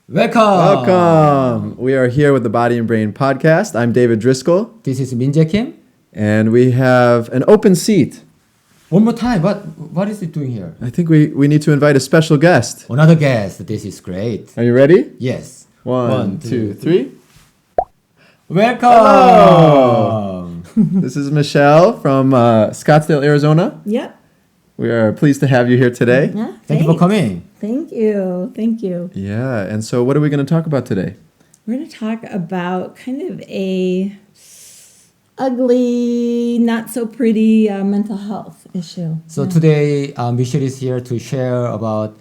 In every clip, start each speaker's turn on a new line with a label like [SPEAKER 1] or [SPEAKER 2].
[SPEAKER 1] Welcome!
[SPEAKER 2] Welcome! We are here with the Body and Brain podcast. I'm David Driscoll,
[SPEAKER 1] This is Minjae.
[SPEAKER 2] and we have an open seat.
[SPEAKER 1] One more time, what is it doing here?
[SPEAKER 2] I think we need to invite a special guest.
[SPEAKER 1] Another guest. This is great.
[SPEAKER 2] Are you ready?
[SPEAKER 1] Yes.
[SPEAKER 2] One, two, three.
[SPEAKER 1] Welcome!
[SPEAKER 2] Hello. This is Michelle from Scottsdale, Arizona.
[SPEAKER 3] Yep.
[SPEAKER 2] We are pleased to have you here today.
[SPEAKER 3] Yeah,
[SPEAKER 1] Thank you for coming.
[SPEAKER 3] Thank you. Thank you.
[SPEAKER 2] Yeah, and so what are we going to talk about today?
[SPEAKER 3] We're going to talk about kind of a ugly, not so pretty mental health issue.
[SPEAKER 1] So today, Michelle is here to share about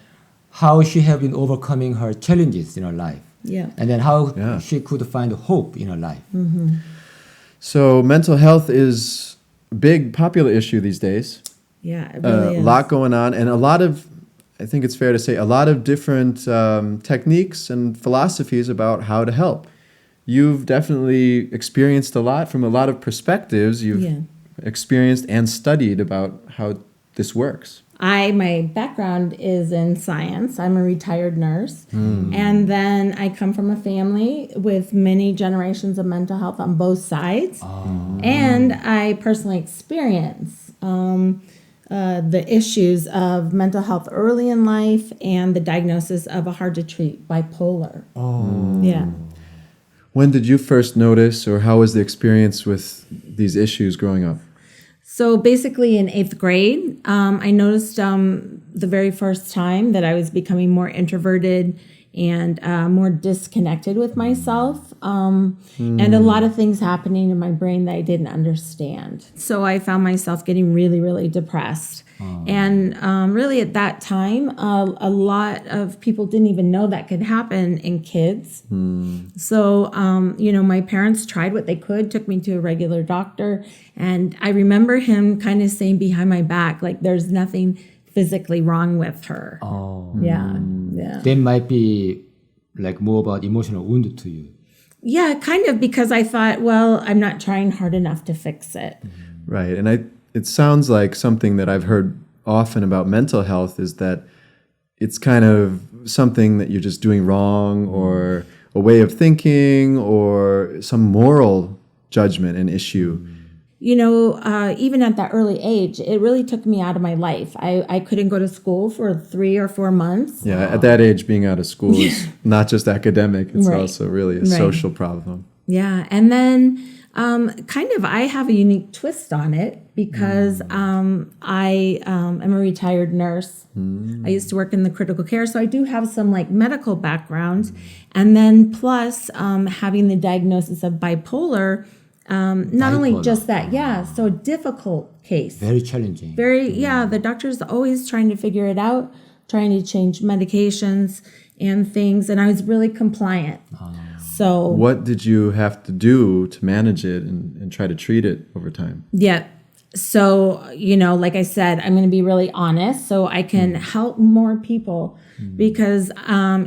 [SPEAKER 1] how she has been overcoming her challenges in her life.
[SPEAKER 3] Yeah.
[SPEAKER 1] And then how
[SPEAKER 2] Yeah.
[SPEAKER 1] she could find hope in her life.
[SPEAKER 2] So mental health is a big, popular issue these days.
[SPEAKER 3] Yeah, it really
[SPEAKER 2] A
[SPEAKER 3] is.
[SPEAKER 2] lot going on, and a lot of, I think it's fair to say, a lot of different techniques and philosophies about how to help. You've definitely experienced a lot from a lot of perspectives. You've
[SPEAKER 3] Yeah.
[SPEAKER 2] experienced and studied about how this works.
[SPEAKER 3] My background is in science. I'm a retired nurse. And then I come from a family with many generations of mental health on both sides. And I personally experience the issues of mental health early in life and the diagnosis of a hard to treat bipolar. Yeah.
[SPEAKER 2] When did you first notice, or how was the experience with these issues growing up?
[SPEAKER 3] So basically in 8th grade, I noticed the very first time that I was becoming more introverted and more disconnected with myself, and a lot of things happening in my brain that I didn't understand. So I found myself getting really, really depressed. And really at that time, a lot of people didn't even know that could happen in kids. So, my parents tried what they could, took me to a regular doctor. And I remember him kind of saying behind my back, like, there's nothing physically wrong with her. Yeah.
[SPEAKER 1] That might be like more about emotional wound to you.
[SPEAKER 3] Yeah, kind of, because I thought, well, I'm not trying hard enough to fix it.
[SPEAKER 2] Right, and it sounds like something that I've heard often about mental health is that it's kind of something that you're just doing wrong, or a way of thinking, or some moral judgment and issue.
[SPEAKER 3] Even at that early age, it really took me out of my life. I couldn't go to school for 3 or 4 months.
[SPEAKER 2] Yeah, at that age, being out of school is not just academic, it's
[SPEAKER 3] Right.
[SPEAKER 2] also really a
[SPEAKER 3] Right.
[SPEAKER 2] social problem.
[SPEAKER 3] Yeah, and then I have a unique twist on it because I am a retired nurse. I used to work in the critical care, so I do have some medical background. And then plus having the diagnosis of bipolar, not only
[SPEAKER 1] Bipolar.
[SPEAKER 3] just that, so a difficult case.
[SPEAKER 1] Very challenging.
[SPEAKER 3] The doctor's always trying to figure it out, trying to change medications and things, and I was really compliant. So
[SPEAKER 2] What did you have to do to manage it and try to treat it over time?
[SPEAKER 3] yeah. So, like I said, I'm going to be really honest so I can help more people because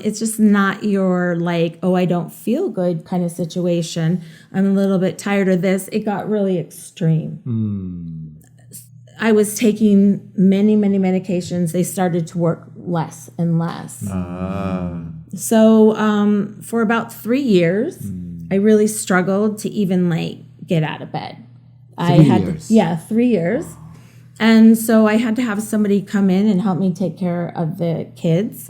[SPEAKER 3] it's just not your I don't feel good kind of situation. I'm a little bit tired of this. It got really extreme. I was taking many, many medications. They started to work less and less. So for about 3 years, I really struggled to even get out of bed.
[SPEAKER 1] 3 years?
[SPEAKER 3] 3 years. And so I had to have somebody come in and help me take care of the kids.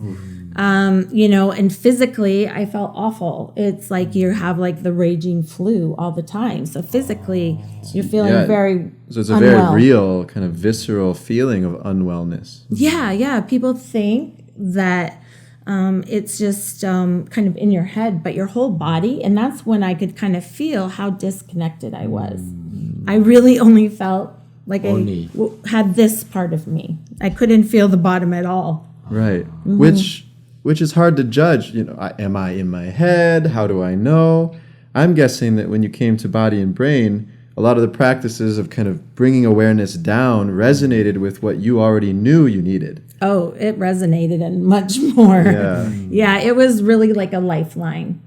[SPEAKER 3] And physically I felt awful. It's like you have the raging flu all the time. So physically you're feeling very
[SPEAKER 2] So it's a
[SPEAKER 3] unwell.
[SPEAKER 2] very real, kind of visceral feeling of unwellness.
[SPEAKER 3] Yeah. People think that it's just kind of in your head, but your whole body. And that's when I could kind of feel how disconnected I was. I really only felt like I had this part of me. I couldn't feel the bottom at all.
[SPEAKER 2] Right. Which is hard to judge. Am I in my head? How do I know? I'm guessing that when you came to Body and Brain, a lot of the practices of kind of bringing awareness down resonated with what you already knew you needed.
[SPEAKER 3] Oh, it resonated and much more. Yeah, it was really like a lifeline.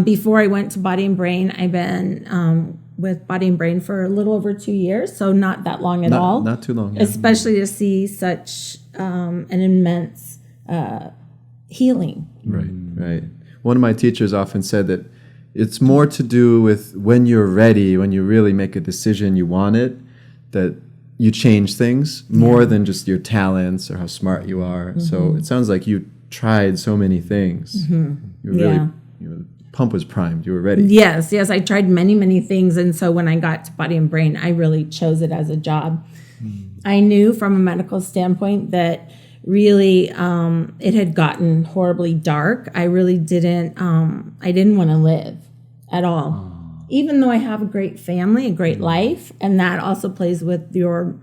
[SPEAKER 3] Before I went to Body and Brain, I've been with Body and Brain for a little over 2 years, so not that long at all.
[SPEAKER 2] Not too long.
[SPEAKER 3] Especially to see such an immense healing.
[SPEAKER 2] Right. one of my teachers often said that it's more to do with when you're ready, when you really make a decision, you want it, that you change things more than just your talents or how smart you are. So it sounds like you tried so many things. You were really, the pump was primed. You were ready.
[SPEAKER 3] Yes, I tried many, many things. And so when I got to Body and Brain, I really chose it as a job. I knew from a medical standpoint that really it had gotten horribly dark. I really didn't want to live at all. Even though I have a great family, a great life, and that also plays with your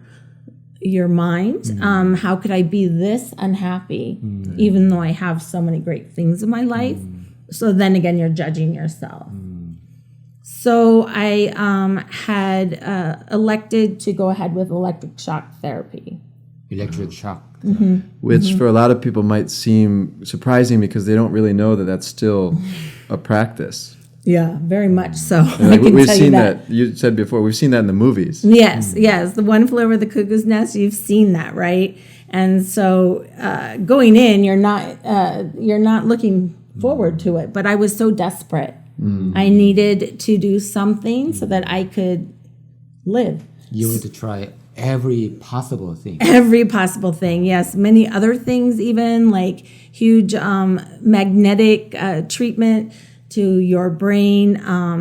[SPEAKER 3] mind. How could I be this unhappy, even though I have so many great things in my life? So then again, you're judging yourself. So I had elected to go ahead with electric shock therapy.
[SPEAKER 1] Electric shock.
[SPEAKER 2] Which for a lot of people might seem surprising because they don't really know that that's still a practice.
[SPEAKER 3] Yeah, very much so.
[SPEAKER 2] Like, we've seen that. You said before, we've seen that in the movies.
[SPEAKER 3] Yes. The One Flew Over the Cuckoo's Nest. You've seen that, right? And so going in, you're not looking forward to it. But I was so desperate. I needed to do something so that I could live.
[SPEAKER 1] You want to try every possible thing.
[SPEAKER 3] Every possible thing, yes. Many other things, even like huge magnetic treatment to your brain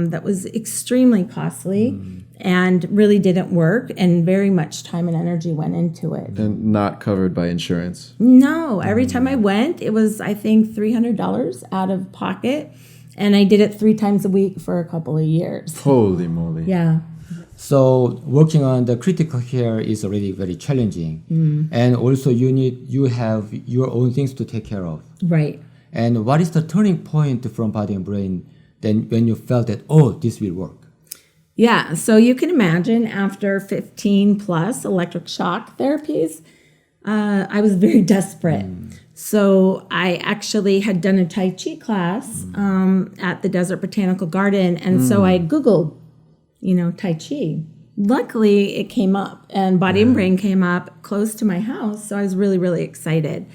[SPEAKER 3] that was extremely costly and really didn't work, and very much time and energy went into it.
[SPEAKER 2] And not covered by insurance.
[SPEAKER 3] No, every time I went, it was, I think, $300 out of pocket, and I did it 3 times a week for a couple of years.
[SPEAKER 2] Holy moly.
[SPEAKER 3] Yeah.
[SPEAKER 1] So working on the critical care is already very challenging. And also you have your own things to take care of.
[SPEAKER 3] Right.
[SPEAKER 1] And what is the turning point from Body and Brain then when you felt that, oh, this will work?
[SPEAKER 3] Yeah, so you can imagine after 15 plus electric shock therapies, I was very desperate. So I actually had done a Tai Chi class at the Desert Botanical Garden. And so I Googled, Tai Chi. Luckily, it came up, and Body and Brain came up close to my house. So I was really, really excited.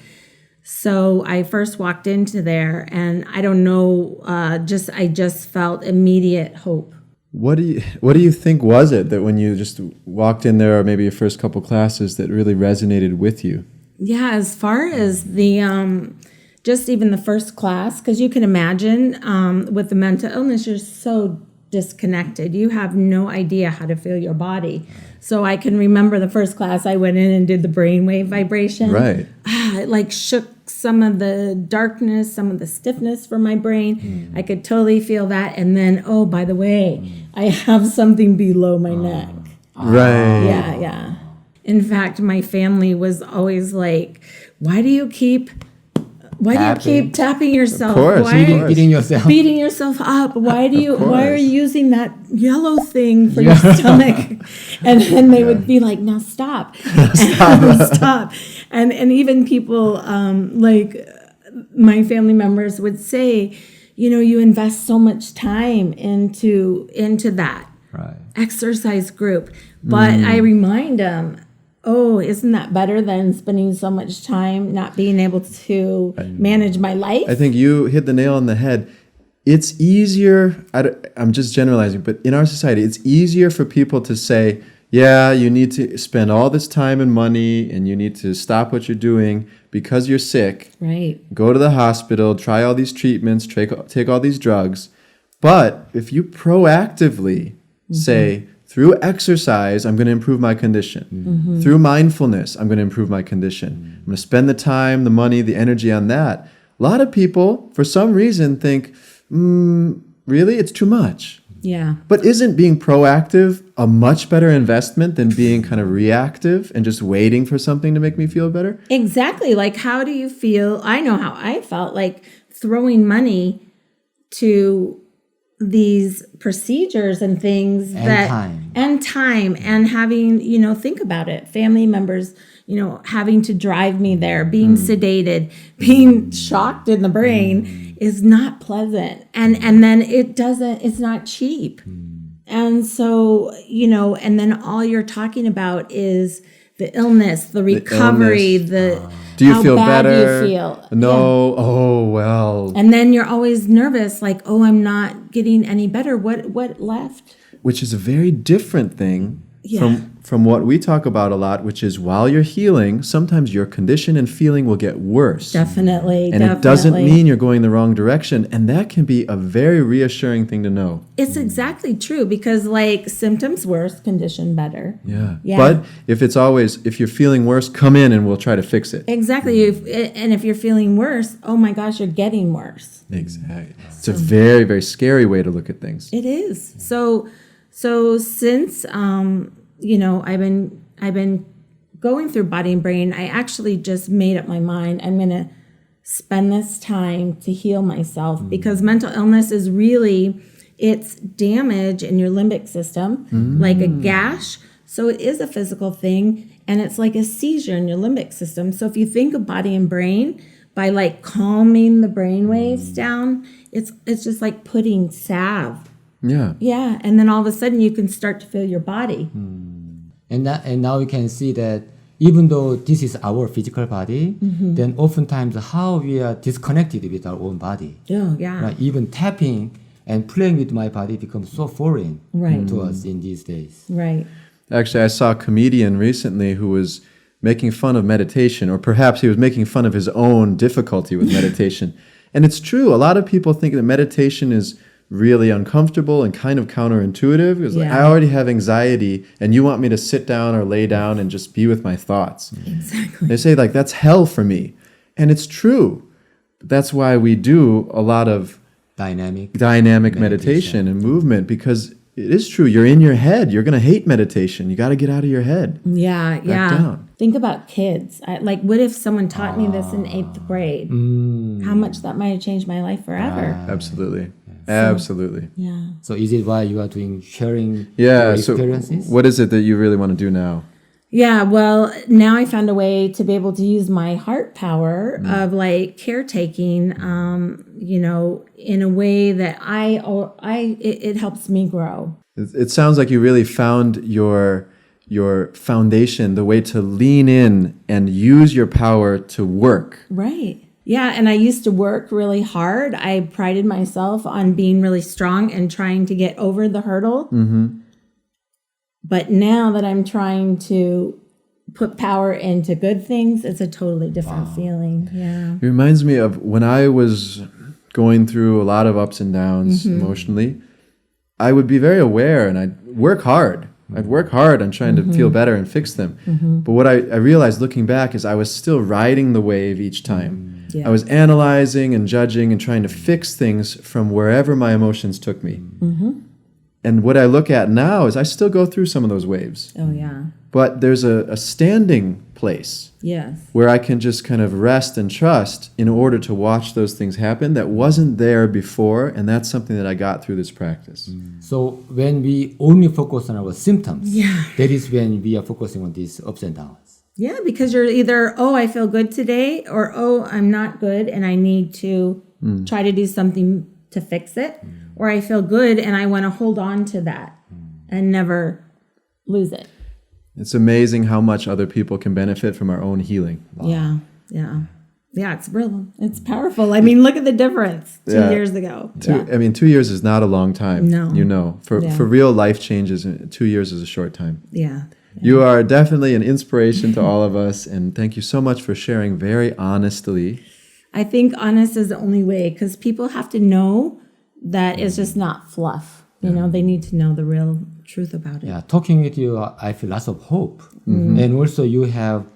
[SPEAKER 3] So I first walked into there, and I don't know, I just felt immediate hope.
[SPEAKER 2] What do you think was it that when you just walked in there, or maybe your first couple classes, that really resonated with you?
[SPEAKER 3] Yeah, as far as the just even the first class, because you can imagine with the mental illness, you're so disconnected. You have no idea how to feel your body. So I can remember the first class I went in and did the brainwave vibration.
[SPEAKER 2] Right.
[SPEAKER 3] It like shook some of the darkness, some of the stiffness from my brain. I could totally feel that. And then, oh, by the way, I have something below my neck.
[SPEAKER 2] Right.
[SPEAKER 3] Yeah. In fact, my family was always like, why do you keep tapping yourself?
[SPEAKER 2] Of course,
[SPEAKER 1] Beating yourself.
[SPEAKER 3] Beating yourself up. Why are you using that yellow thing for your stomach? And then they would be like, now stop. Stop. And even people like my family members would say, you invest so much time into that exercise group. But I remind them, oh, isn't that better than spending so much time not being able to manage my life?
[SPEAKER 2] I think you hit the nail on the head. It's easier, I'm just generalizing, but in our society, it's easier for people to say, yeah, you need to spend all this time and money, and you need to stop what you're doing because you're sick.
[SPEAKER 3] Right.
[SPEAKER 2] Go to the hospital, try all these treatments, take all these drugs. But if you proactively say, through exercise, I'm going to improve my condition. Through mindfulness, I'm going to improve my condition. I'm going to spend the time, the money, the energy on that. A lot of people, for some reason, think, really? It's too much.
[SPEAKER 3] Yeah.
[SPEAKER 2] But isn't being proactive a much better investment than being kind of reactive and just waiting for something to make me feel better?
[SPEAKER 3] Exactly. Like, how do you feel? I know how I felt, like throwing money to these procedures and things and time and having, think about it. Family members, having to drive me there, being sedated, being shocked in the brain is not pleasant. And then it's not cheap. And so, and then all you're talking about is the illness, the recovery,
[SPEAKER 2] Do you
[SPEAKER 3] how
[SPEAKER 2] feel
[SPEAKER 3] bad
[SPEAKER 2] better?
[SPEAKER 3] you feel.
[SPEAKER 2] No. Oh, well.
[SPEAKER 3] And then you're always nervous, like, oh, I'm not getting any better. What left?
[SPEAKER 2] Which is a very different thing
[SPEAKER 3] Yeah.
[SPEAKER 2] from what we talk about a lot, which is while you're healing, sometimes your condition and feeling will get worse.
[SPEAKER 3] Definitely.
[SPEAKER 2] And it doesn't mean you're going the wrong direction. And that can be a very reassuring thing to know.
[SPEAKER 3] It's exactly true because, like, symptoms worse, condition better.
[SPEAKER 2] Yeah.
[SPEAKER 3] Yeah.
[SPEAKER 2] But if you're feeling worse, come in and we'll try to fix it.
[SPEAKER 3] Exactly. And if you're feeling worse, oh my gosh, you're getting worse.
[SPEAKER 2] Exactly. It's a very, very scary way to look at things.
[SPEAKER 3] It is. So since I've been going through Body and Brain, I actually just made up my mind. I'm going to spend this time to heal myself because mental illness is really, it's damage in your limbic system, like a gash. So it is a physical thing, and it's like a seizure in your limbic system. So if you think of Body and Brain, by like calming the brain waves down, it's just like putting salve.
[SPEAKER 2] Yeah.
[SPEAKER 3] Yeah, and then all of a sudden you can start to feel your body.
[SPEAKER 1] And now we can see that even though this is our physical body, then oftentimes how we are disconnected with our own body.
[SPEAKER 3] Oh, yeah.
[SPEAKER 1] Right? Even tapping and playing with my body becomes so foreign to us in these days.
[SPEAKER 3] Right.
[SPEAKER 2] Actually, I saw a comedian recently who was making fun of meditation, or perhaps he was making fun of his own difficulty with meditation. And it's true. A lot of people think that meditation is really uncomfortable and kind of counterintuitive. Because like, I already have anxiety and you want me to sit down or lay down and just be with my thoughts.
[SPEAKER 3] Exactly.
[SPEAKER 2] They say like, that's hell for me. And it's true. That's why we do a lot of
[SPEAKER 1] Dynamic
[SPEAKER 2] meditation and movement, because it is true. You're in your head. You're going to hate meditation. You got to get out of your head.
[SPEAKER 3] Yeah,
[SPEAKER 2] Back down.
[SPEAKER 3] Think about kids. Like, what if someone taught me this in 8th grade? How much that might have changed my life forever.
[SPEAKER 2] Absolutely. Absolutely.
[SPEAKER 3] Yeah.
[SPEAKER 1] So is it why you are sharing
[SPEAKER 2] Yeah.
[SPEAKER 1] your
[SPEAKER 2] So
[SPEAKER 1] experiences?
[SPEAKER 2] what is it that you really want to do now?
[SPEAKER 3] Yeah, well, now I found a way to be able to use my heart power of like caretaking, in a way that it helps me grow.
[SPEAKER 2] It sounds like you really found your foundation, the way to lean in and use your power to work.
[SPEAKER 3] Right. Yeah, and I used to work really hard. I prided myself on being really strong and trying to get over the hurdle. But now that I'm trying to put power into good things, it's a totally different feeling. Yeah.
[SPEAKER 2] It reminds me of when I was going through a lot of ups and downs emotionally. I would be very aware and I'd work hard. I'd work hard on trying to feel better and fix them. But what I realized looking back is I was still riding the wave each time.
[SPEAKER 3] Yeah.
[SPEAKER 2] I was analyzing and judging and trying to fix things from wherever my emotions took me. And what I look at now is I still go through some of those waves.
[SPEAKER 3] Oh, yeah.
[SPEAKER 2] But there's a standing place
[SPEAKER 3] Yes.
[SPEAKER 2] where I can just kind of rest and trust in order to watch those things happen that wasn't there before. And that's something that I got through this practice.
[SPEAKER 1] So when we only focus on our symptoms,
[SPEAKER 3] Yeah.
[SPEAKER 1] that is when we are focusing on these ups and downs.
[SPEAKER 3] Yeah, because you're either, oh, I feel good today, or, oh, I'm not good and I need to try to do something to fix it, or I feel good and I want to hold on to that and never lose it.
[SPEAKER 2] It's amazing how much other people can benefit from our own healing.
[SPEAKER 3] Yeah, yeah. Yeah, it's powerful. I mean, look at the difference 2 years ago.
[SPEAKER 2] 2 years is not a long time.
[SPEAKER 3] No.
[SPEAKER 2] For real life changes, 2 years is a short time.
[SPEAKER 3] Yeah.
[SPEAKER 2] You are definitely an inspiration to all of us, and thank you so much for sharing very honestly.
[SPEAKER 3] I think honest is the only way, because people have to know that it's just not fluff. You know, they need to know the real truth about it.
[SPEAKER 1] Yeah, talking with you, I feel lots of hope. And also you have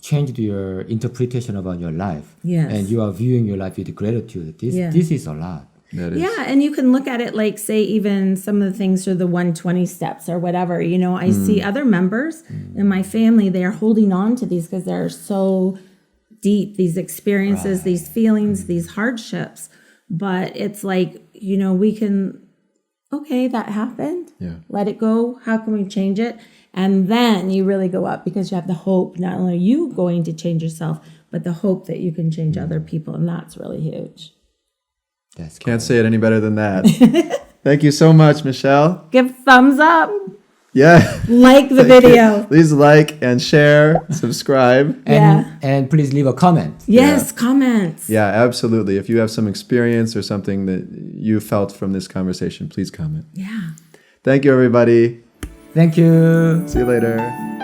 [SPEAKER 1] changed your interpretation about your life.
[SPEAKER 3] Yes.
[SPEAKER 1] And you are viewing your life with gratitude. This is a lot.
[SPEAKER 2] That is.
[SPEAKER 3] Yeah, and you can look at it like, say, even some of the things through the 120 steps or whatever. You know, I see other members in my family, they are holding on to these because they're so deep, these experiences, these feelings, these hardships. But it's like, you know, we can, okay, that happened.
[SPEAKER 2] Yeah.
[SPEAKER 3] Let it go. How can we change it? And then you really go up because you have the hope, not only you going to change yourself, but the hope that you can change other people. And that's really huge.
[SPEAKER 2] Can't say it any better than that. Thank you so much, Michelle.
[SPEAKER 3] Give thumbs up.
[SPEAKER 2] Yeah.
[SPEAKER 3] Like the video.
[SPEAKER 2] Please like and share, subscribe.
[SPEAKER 1] And please leave a comment.
[SPEAKER 3] Yes, comments.
[SPEAKER 2] Yeah, absolutely. If you have some experience or something that you felt from this conversation, please comment.
[SPEAKER 3] Yeah.
[SPEAKER 2] Thank you, everybody.
[SPEAKER 1] Thank you.
[SPEAKER 2] See you later.